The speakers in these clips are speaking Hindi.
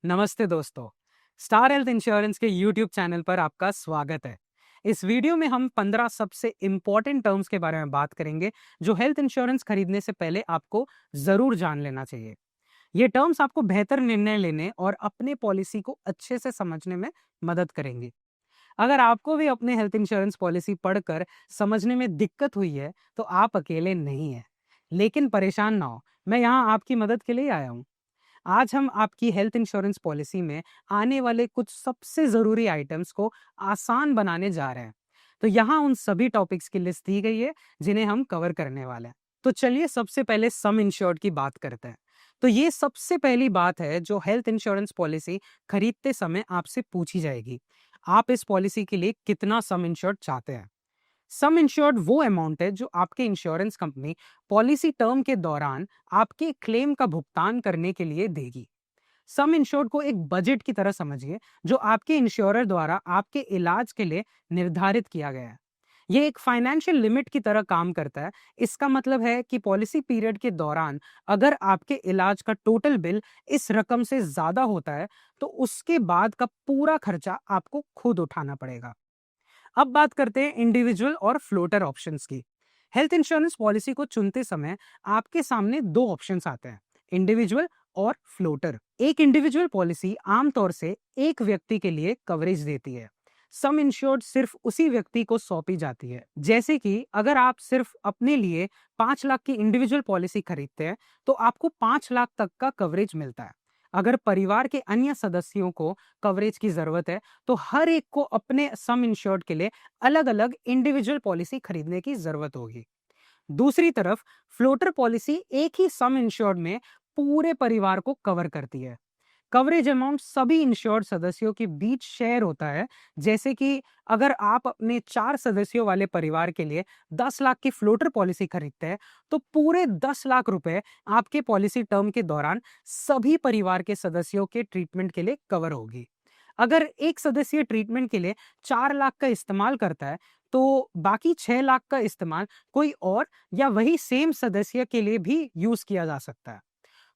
नमस्ते दोस्तों। स्टार हेल्थ इंश्योरेंस के यूट्यूब चैनल पर आपका स्वागत है। इस वीडियो में हम 15 सबसे इंपॉर्टेंट टर्म्स के बारे में बात करेंगे जो हेल्थ इंश्योरेंस खरीदने से पहले आपको जरूर जान लेना चाहिए। ये टर्म्स आपको बेहतर निर्णय लेने और अपने पॉलिसी को अच्छे से समझने में मदद करेंगे। अगर आपको भी अपने हेल्थ इंश्योरेंस पॉलिसी पढ़कर समझने में दिक्कत हुई है तो आप अकेले नहीं हैं। लेकिन परेशान ना हो, मैं यहाँ आपकी मदद के लिए आया हूँ। आज हम आपकी हेल्थ इंश्योरेंस पॉलिसी में आने वाले कुछ सबसे जरूरी आइटम्स को आसान बनाने जा रहे हैं। तो यहाँ उन सभी टॉपिक्स की लिस्ट दी गई है जिन्हें हम कवर करने वाले हैं। तो चलिए सबसे पहले सम इंश्योर्ड की बात करते हैं। तो ये सबसे पहली बात है जो हेल्थ इंश्योरेंस पॉलिसी खरीदते समय आपसे पूछी जाएगी। आप इस पॉलिसी के लिए कितना सम इंश्योर्ड चाहते हैं? सम इंश्योर्ड वो अमाउंट है जो आपके इंश्योरेंस कंपनी पॉलिसी टर्म के दौरान आपके क्लेम का भुगतान करने के लिए देगी। सम इंश्योर्ड को एक बजट की तरह समझिए जो आपके इंश्योरर द्वारा आपके इलाज के लिए निर्धारित किया गया है। यह एक फाइनेंशियल लिमिट की तरह काम करता है। इसका मतलब है कि पॉलिसी पीरियड के दौरान अगर आपके इलाज का टोटल बिल इस रकम से ज्यादा होता है तो उसके बाद का पूरा खर्चा आपको खुद उठाना पड़ेगा। अब बात करते हैं इंडिविजुअल और फ्लोटर ऑप्शंस की। हेल्थ इंश्योरेंस पॉलिसी को चुनते समय आपके सामने दो ऑप्शंस आते हैं, इंडिविजुअल और फ्लोटर। एक इंडिविजुअल पॉलिसी आमतौर से एक व्यक्ति के लिए कवरेज देती है। सम इंश्योर्ड सिर्फ उसी व्यक्ति को सौंपी जाती है। जैसे कि अगर आप सिर्फ अपने लिए 5 लाख की इंडिविजुअल पॉलिसी खरीदते हैं तो आपको 5 लाख तक का कवरेज मिलता है। अगर परिवार के अन्य सदस्यों को कवरेज की जरूरत है तो हर एक को अपने सम इंश्योर्ड के लिए अलग अलग इंडिविजुअल पॉलिसी खरीदने की जरूरत होगी। दूसरी तरफ फ्लोटर पॉलिसी एक ही सम इंश्योर्ड में पूरे परिवार को कवर करती है। कवरेज अमाउंट सभी इंश्योर्ड सदस्यों के बीच शेयर होता है। जैसे कि अगर आप अपने 4 सदस्यों वाले परिवार के लिए 10 लाख की फ्लोटर पॉलिसी खरीदते हैं तो पूरे 10 लाख रुपए आपके पॉलिसी टर्म के दौरान सभी परिवार के सदस्यों के ट्रीटमेंट के लिए कवर होगी। अगर एक सदस्य ट्रीटमेंट के लिए 4 लाख का इस्तेमाल करता है तो बाकी 6 लाख का इस्तेमाल कोई और या वही सेम सदस्य के लिए भी यूज किया जा सकता है।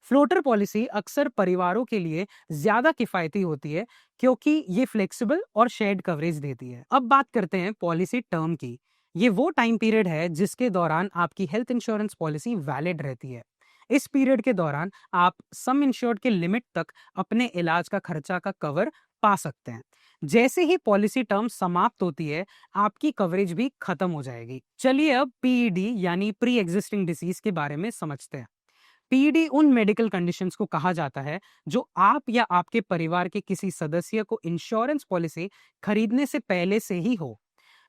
फ्लोटर पॉलिसी अक्सर परिवारों के लिए ज्यादा किफायती होती है क्योंकि ये फ्लेक्सिबल और शेयर्ड कवरेज देती है। अब बात करते हैं पॉलिसी टर्म की। ये वो टाइम पीरियड है जिसके दौरान आपकी हेल्थ इंश्योरेंस पॉलिसी वैलिड रहती है। इस पीरियड के दौरान आप सम इंश्योर्ड के लिमिट तक अपने इलाज का खर्चा का कवर पा सकते हैं। जैसे ही पॉलिसी टर्म समाप्त होती है आपकी कवरेज भी खत्म हो जाएगी। चलिए अब पीईडी यानी प्री एग्जिस्टिंग डिसीज के बारे में समझते हैं। पीईडी उन मेडिकल कंडीशंस को कहा जाता है जो आप या आपके परिवार के किसी सदस्य को इंश्योरेंस पॉलिसी खरीदने से पहले से ही हो।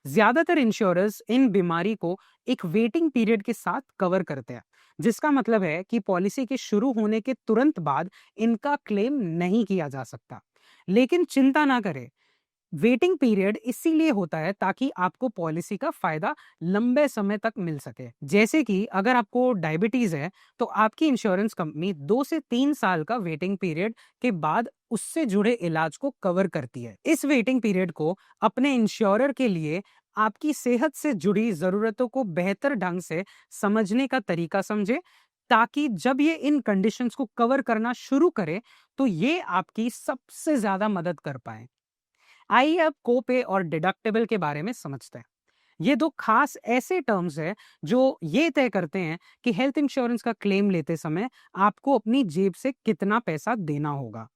ज्यादातर इंश्योरर्स इन बीमारी को एक वेटिंग पीरियड के साथ कवर करते हैं, जिसका मतलब है कि पॉलिसी के शुरू होने के तुरंत बाद इनका क्लेम नहीं किया जा सकता। लेकिन चिंता ना करें, वेटिंग पीरियड इसीलिए होता है ताकि आपको पॉलिसी का फायदा लंबे समय तक मिल सके। जैसे कि अगर आपको डायबिटीज है तो आपकी इंश्योरेंस कंपनी 2 से 3 साल का वेटिंग पीरियड के बाद उससे जुड़े इलाज को कवर करती है। इस वेटिंग पीरियड को अपने इंश्योरर के लिए आपकी सेहत से जुड़ी जरूरतों को बेहतर ढंग से समझने का तरीका समझे, ताकि जब ये इन कंडीशंस को कवर करना शुरू करे तो ये आपकी सबसे ज्यादा मदद कर पाए। आइए अब कोपे और डिडक्टेबल के बारे में समझते हैं। ये दो खास ऐसे टर्म्स हैं जो ये तय करते हैं कि हेल्थ इंश्योरेंस का क्लेम लेते समय आपको अपनी जेब से कितना पैसा देना होगा।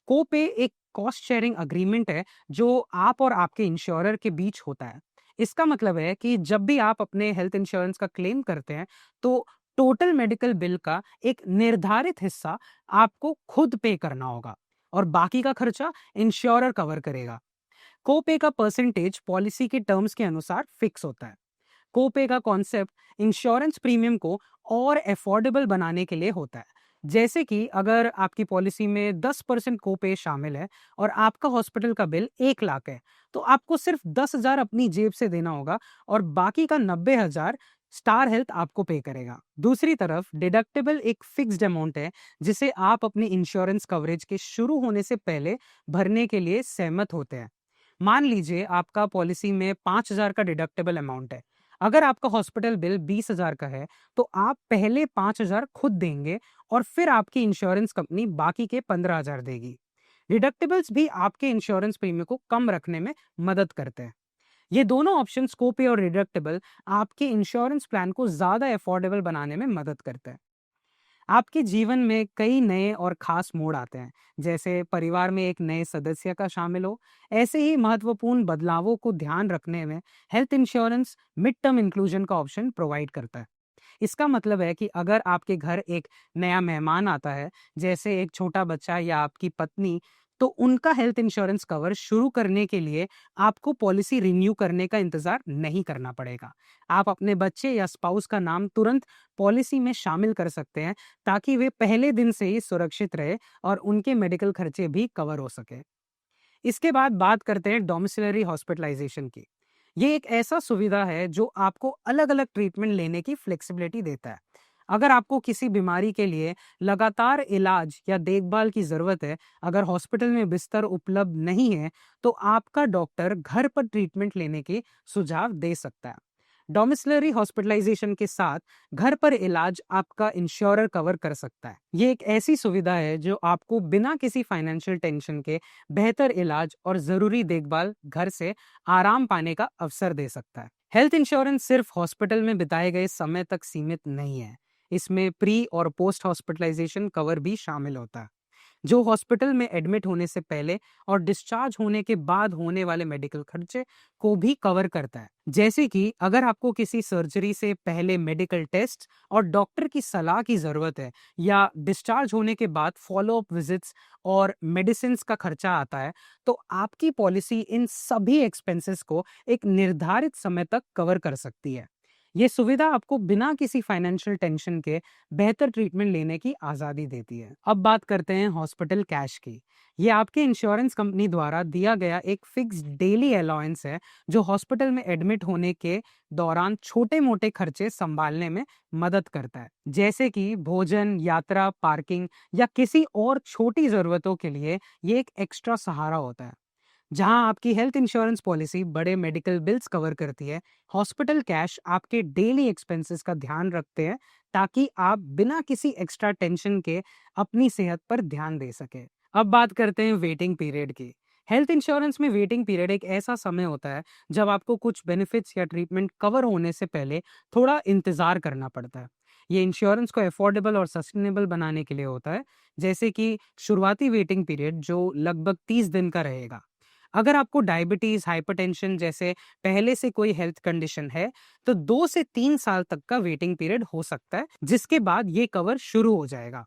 कोपे एक कॉस्ट शेयरिंग अग्रीमेंट है जो आप और आपके इंश्योरर के बीच होता है। इसका मतलब है कि जब भी आप अपने हेल्थ इंश्योरेंस का क्लेम करते हैं तो टोटल मेडिकल बिल का एक निर्धारित हिस्सा आपको खुद पे करना होगा और बाकी का खर्चा इंश्योरर कवर करेगा। कोपे का परसेंटेज पॉलिसी के टर्म्स के अनुसार फिक्स होता है। कोपे का कॉन्सेप्ट इंश्योरेंस प्रीमियम को और अफोर्डेबल बनाने के लिए होता है। जैसे कि अगर आपकी पॉलिसी में 10% कोपे शामिल है और आपका हॉस्पिटल का बिल 1 लाख है तो आपको सिर्फ 10,000 अपनी जेब से देना होगा और बाकी का 90,000 स्टार हेल्थ आपको पे करेगा। दूसरी तरफ डिडक्टेबल एक फिक्स्ड अमाउंट है जिसे आप अपनी इंश्योरेंस कवरेज के शुरू होने से पहले भरने के लिए सहमत होते हैं। मान लीजिए आपका पॉलिसी में 5,000 का डिडक्टेबल अमाउंट है। अगर आपका हॉस्पिटल बिल 20,000 का है तो आप पहले 5,000 खुद देंगे और फिर आपकी इंश्योरेंस कंपनी बाकी के 15,000 देगी। डिडक्टिबल्स भी आपके इंश्योरेंस प्रीमियम को कम रखने में मदद करते हैं। ये दोनों ऑप्शन, कोपे और डिडक्टिबल, आपके इंश्योरेंस प्लान को ज्यादा अफोर्डेबल बनाने में मदद करते हैं। आपके जीवन में कई नए और खास मोड़ आते हैं, जैसे परिवार में एक नए सदस्य का शामिल हो। ऐसे ही महत्वपूर्ण बदलावों को ध्यान रखने में health insurance mid term inclusion का ऑप्शन प्रोवाइड करता है। इसका मतलब है कि अगर आपके घर एक नया मेहमान आता है, जैसे एक छोटा बच्चा या आपकी पत्नी, तो उनका हेल्थ इंश्योरेंस कवर शुरू करने के लिए आपको पॉलिसी रिन्यू करने का इंतजार नहीं करना पड़ेगा। आप अपने बच्चे या स्पाउस का नाम तुरंत पॉलिसी में शामिल कर सकते हैं, ताकि वे पहले दिन से ही सुरक्षित रहे और उनके मेडिकल खर्चे भी कवर हो सके। इसके बाद बात करते हैं डोमिसिलरी हॉस्पिटलाइजेशन की। ये एक ऐसा सुविधा है जो आपको अलग-अलग ट्रीटमेंट लेने की फ्लेक्सिबिलिटी देता है। अगर आपको किसी बीमारी के लिए लगातार इलाज या देखभाल की जरूरत है, अगर हॉस्पिटल में बिस्तर उपलब्ध नहीं है, तो आपका डॉक्टर घर पर ट्रीटमेंट लेने के सुझाव दे सकता है। डोमिसिलरी हॉस्पिटलाइजेशन के साथ घर पर इलाज आपका इंश्योरर कवर कर सकता है। ये एक ऐसी सुविधा है जो आपको बिना किसी फाइनेंशियल टेंशन के बेहतर इलाज और जरूरी देखभाल घर से आराम पाने का अवसर दे सकता है। हेल्थ इंश्योरेंस सिर्फ हॉस्पिटल में बिताए गए समय तक सीमित नहीं है। इसमें प्री और पोस्ट हॉस्पिटलाइजेशन कवर भी शामिल होता है, जो हॉस्पिटल में एडमिट होने से पहले और डिस्चार्ज होने के बाद होने वाले मेडिकल खर्चे को भी कवर करता है। जैसे कि अगर आपको किसी सर्जरी से पहले मेडिकल टेस्ट और डॉक्टर की सलाह की जरूरत है, या डिस्चार्ज होने के बाद फॉलोअप विजिट्स और मेडिसिन का खर्चा आता है, तो आपकी पॉलिसी इन सभी एक्सपेंसेस को एक निर्धारित समय तक कवर कर सकती है। ये सुविधा आपको बिना किसी फाइनेंशियल टेंशन के बेहतर ट्रीटमेंट लेने की आजादी देती है। अब बात करते हैं हॉस्पिटल कैश की। ये आपके इंश्योरेंस कंपनी द्वारा दिया गया एक फिक्स डेली अलाउंस है, जो हॉस्पिटल में एडमिट होने के दौरान छोटे मोटे खर्चे संभालने में मदद करता है, जैसे कि भोजन, यात्रा, पार्किंग या किसी और छोटी जरूरतों के लिए ये एक एक्स्ट्रा सहारा होता है। जहां आपकी हेल्थ इंश्योरेंस पॉलिसी बड़े मेडिकल बिल्स कवर करती है, हॉस्पिटल कैश आपके डेली एक्सपेंसेस का ध्यान रखते हैं, ताकि आप बिना किसी एक्स्ट्रा टेंशन के अपनी सेहत पर ध्यान दे सके। अब बात करते हैं वेटिंग पीरियड की। हेल्थ इंश्योरेंस में वेटिंग पीरियड एक ऐसा समय होता है जब आपको कुछ बेनिफिट्स या ट्रीटमेंट कवर होने से पहले थोड़ा इंतजार करना पड़ता है। ये इंश्योरेंस को अफोर्डेबल और सस्टेनेबल बनाने के लिए होता है, जैसे कि शुरुआती वेटिंग पीरियड जो लगभग 30 दिन का रहेगा। अगर आपको डायबिटीज, हाइपरटेंशन जैसे पहले से कोई हेल्थ कंडीशन है, तो 2 से 3 साल तक का वेटिंग पीरियड हो सकता है, जिसके बाद ये कवर शुरू हो जाएगा।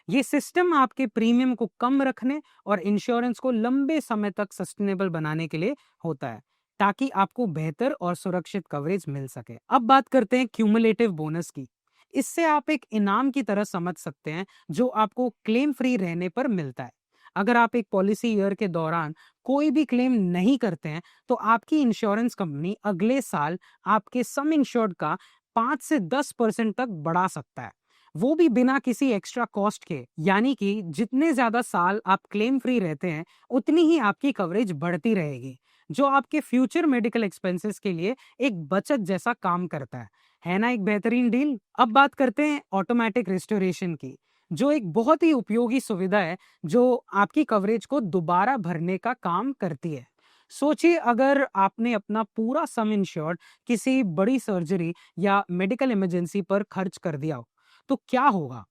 ये सिस्टम आपके प्रीमियम को कम रखने और इंश्योरेंस को लंबे समय तक सस्टेनेबल बनाने के लिए होता है, ताकि आपको बेहतर और सुरक्षित कवरेज मिल सके। अब बात करते हैं क्यूमुलेटिव बोनस की। इससे आप एक इनाम की तरह समझ सकते हैं, जो आपको क्लेम फ्री रहने पर मिलता है। अगर आप एक पॉलिसी ईयर के दौरान कोई भी क्लेम नहीं करते हैं, तो आपकी इंश्योरेंस कंपनी अगले साल आपके सम इंश्योर्ड का 5 से 10% तक बढ़ा सकता है, वो भी बिना किसी एक्स्ट्रा कॉस्ट के। यानी कि जितने ज्यादा साल आप क्लेम फ्री रहते हैं, उतनी ही आपकी कवरेज बढ़ती रहेगी, जो आपके फ्यूचर मेडिकल एक्सपेंसेस के लिए एक बचत जैसा काम करता है ना? एक बेहतरीन डील। अब बात करते हैं ऑटोमेटिक रिस्टोरेशन की, जो एक बहुत ही उपयोगी सुविधा है, जो आपकी कवरेज को दोबारा भरने का काम करती है। सोचिए, अगर आपने अपना पूरा सम इंश्योर्ड किसी बड़ी सर्जरी या मेडिकल इमरजेंसी पर खर्च कर दिया हो, तो क्या होगा?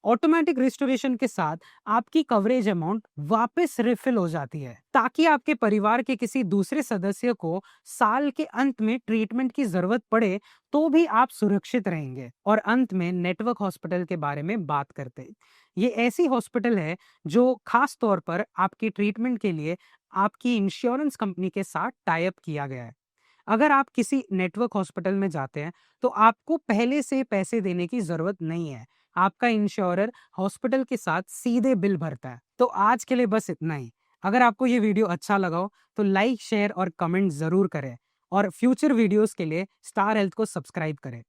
ऑटोमेटिक रिस्टोरेशन के साथ आपकी कवरेज अमाउंट वापस रिफिल हो जाती है, ताकि आपके परिवार के किसी दूसरे सदस्य को साल के अंत में ट्रीटमेंट की जरूरत पड़े, तो भी आप सुरक्षित रहेंगे। और अंत में नेटवर्क हॉस्पिटल के बारे में बात करते हैं। ये ऐसी हॉस्पिटल है जो खास तौर पर आपकी ट्रीटमेंट के लिए आपकी इंश्योरेंस कंपनी के साथ टाई अप किया गया है। अगर आप किसी नेटवर्क हॉस्पिटल में जाते हैं, तो आपको पहले से पैसे देने की जरूरत नहीं है। आपका इंश्योरर हॉस्पिटल के साथ सीधे बिल भरता है। तो आज के लिए बस इतना ही। अगर आपको ये वीडियो अच्छा लगा हो, तो लाइक, शेयर और कमेंट जरूर करें, और फ्यूचर वीडियोस के लिए स्टार हेल्थ को सब्सक्राइब करें।